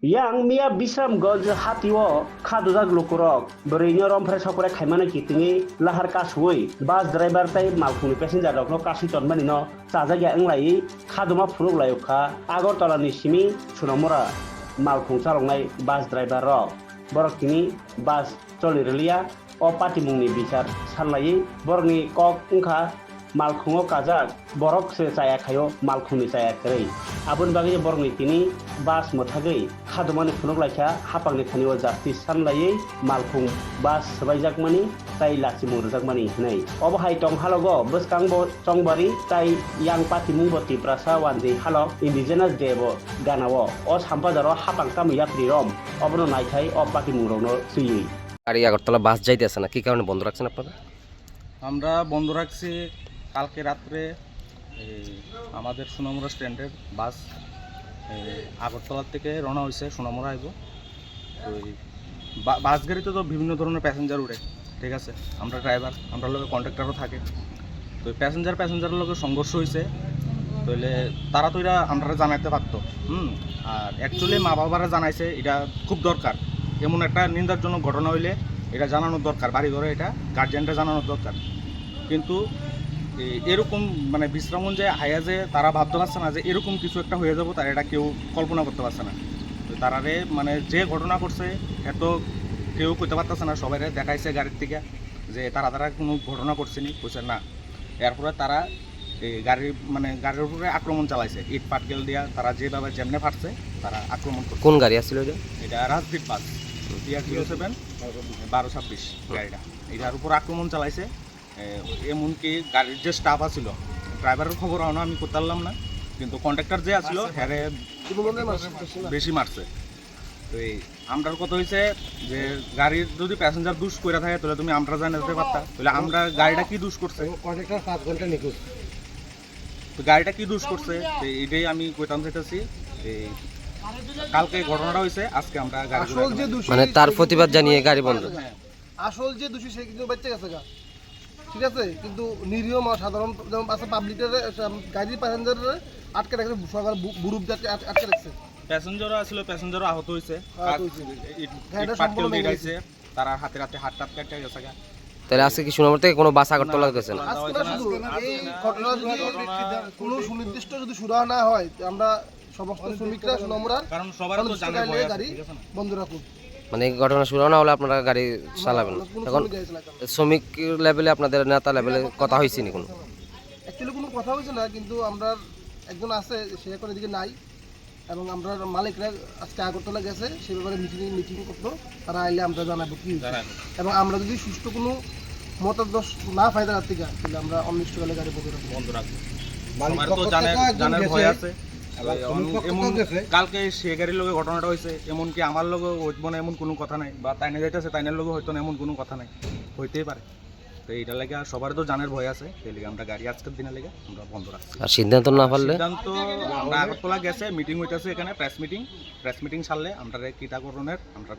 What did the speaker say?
Yang Mia Bisam Goj Hatiwo Kaduzag Lukurok Berinya Rompre Sopore Kaimana Kitingi Lahar Kasui Bas driver tai Malkuni passenger dok Kasi Tonmanino Sazaga Englai Kaduma Furuk Layuka Agor Tola Nishimi Sunamura Malkung Salongai Bas driver Rock Borok kini Bas Tolirelia O Pati Mungni Bisar Sanlai Borni Kok Ungka Malkungo Kazak Borok se saya kayo Malkuni saya keri Abun bagi borni kini Bas mothagei Kadumani Funuk Laika Hapangni Thaniwa Justice Sanlai Malkung Bas Sebaijak Mani Tai Lasi Murjak Mani Nei Obo Hai Tong Halogo Beskang Bo Tongbari Tai Yang Pati Mungboti Prasa Wanji Halok Indigenous Debo Ganawo O Sampajaro Hapang Kamu Yapri Rom Obono Naikai O Pati Murono Suyui আর এই আগরতলা বাস যাইতেছে না কি কারণে বন্ধ রাখছেন আপনারা? আমরা বন্ধ রাখছি কালকে রাত্রে আমাদের সোনামুড়া স্ট্যান্ডের বাস আগরতলা থেকে রওনা হয়েছে সোনামুড়া আইব। তো বাস গাড়িতে তো বিভিন্ন ধরনের প্যাসেঞ্জার উঠে, ঠিক আছে, আমরা ড্রাইভার, আমরা লোকের কন্ট্রাক্টারও থাকে। তো প্যাসেঞ্জারের লোকের সংঘর্ষ হয়েছে, তাহলে তারা তো এটা আমরা জানাইতে পারতো। আর অ্যাকচুয়ালি মা বাবারা জানাইছে, এটা খুব দরকার। এমন একটা নিন্দাজনক ঘটনা হইলে এটা জানানোর দরকার, বাড়ি ঘরে এটা গার্জিয়ানরা জানানোর দরকার। কিন্তু এরকম মানে বিশ্রামগঞ্জে আয়া যে তারা ভাবতে পারছে না যে এরকম কিছু একটা হয়ে যাবো, তারা এটা কেউ কল্পনা করতে পারছে না। তো তারারে মানে যে ঘটনা করছে এত কেউ করতে পারতেছে না, সবাই দেখাইছে গাড়ির থেকে যে তারা কোনো ঘটনা করছেনি, কইছে না। এরপরে তারা গাড়ির উপরে আক্রমণ চালাইছে, ইট পাটকেল দিয়া তারা যেভাবে যেমনে ফাটছে তারা আক্রমণ করছে। কোন গাড়ি আসছিল এটা রাজদীপ বাস TR-07 1226 গাড়িটা, এটার উপর আক্রমণ চালাইছে। এমনকি গাড়ির যে স্টাফ আছিল, ড্রাইভারের খবর আমি করতে পারলাম না, কিন্তু কন্ট্রাক্টর যে আছিল হ্যারে বেশি মারছে। তো এই আমরার কথা হয়েছে যে গাড়ির যদি প্যাসেঞ্জার দুষ করে থাকে তাহলে তুমি আমরা জানাতে পারতা, তাহলে আমরা গাড়িটা কি দুষ করছে, কন্ট্রাক্টর 5 ঘন্টা নিখোঁজ। তো গাড়িটা কি দুষ করছে এটাই আমি কইতাম চাইতেছি। কালকে ঘটনাটা হয়েছে, আজকে আমরা গাড়ি মানে তার প্রতিবাদ জানিয়ে গাড়ি বন্ধ। আসল যে দোষী সে কিন্তু বেঁচে গেছে গা, ঠিক আছে, কিন্তু নিরীহ সাধারণ যেমন আছে পাবলিকের গাড়ির প্যাসেঞ্জারের আটকে রাখছে, সরকার বুরুপ যাতে আটকে রাখছে। প্যাসেঞ্জারও আসছিল, প্যাসেঞ্জারও আহত হয়েছে, তারা হাতে হাত টাত কাটতে গেছে। তাহলে আজকে কি সোনামুড়া থেকে কোনো বাস আগরতলা গেছে না? এই ঘটনা যদি কোনো সুনির্দিষ্ট যদি সুরাহা না হয়, আমরা সমস্ত শ্রমিকরা সোনামুড়ার কারণ সবার তো জানার ভয় আছে, গাড়ি বন্ধ রাখুন। মানে এই ঘটনা শুরু না হলে আপনারা গাড়ি চালাবেন না? এখন শ্রমিক লেভেলে আপনাদের নেতা লেভেলে কথা হয়েছে নি কোনো? অ্যাকচুয়ালি কোনো কথা হয়েছে না, কিন্তু আমরা একজন আছে সে এখন এদিকে নাই, এবং আমরা মালিকরা আজকে আগরতলা গেছে সে ব্যাপারে মিটিং করতো, তারা আইলে আমরা জানাবো কি হয়েছে। এবং আমরা যদি সুষ্ঠু কোনো মতাদর্শ না পাই তার থেকে, তাহলে আমরা অনির্দিষ্টকালে গাড়ি বন্ধ রাখবো। জানার ভয় আছে। কালকে সে গাড়ির লোকের ঘটনাটা হয়েছে, এমনকি আমার লোক হইব না এমন কোনো কথা নাই, বা তাইনে যাইতেছে তাইনের লোক হয়তো না এমন কোনো কথা নাই, হইতেই পারে। তো এইটা লাগে সবার তো জানার ভয় আছে, সেই লেগে আমরা গাড়ি আজকের দিনের লেগে আমরা বন্ধ রাখছি। আর সিদ্ধান্ত না পারলে সিদ্ধান্ত আমরা আগরতলা গেছে মিটিং হইতেছে, এখানে প্রেস মিটিং ছাড়লে আমরা কিটা করণের আমরা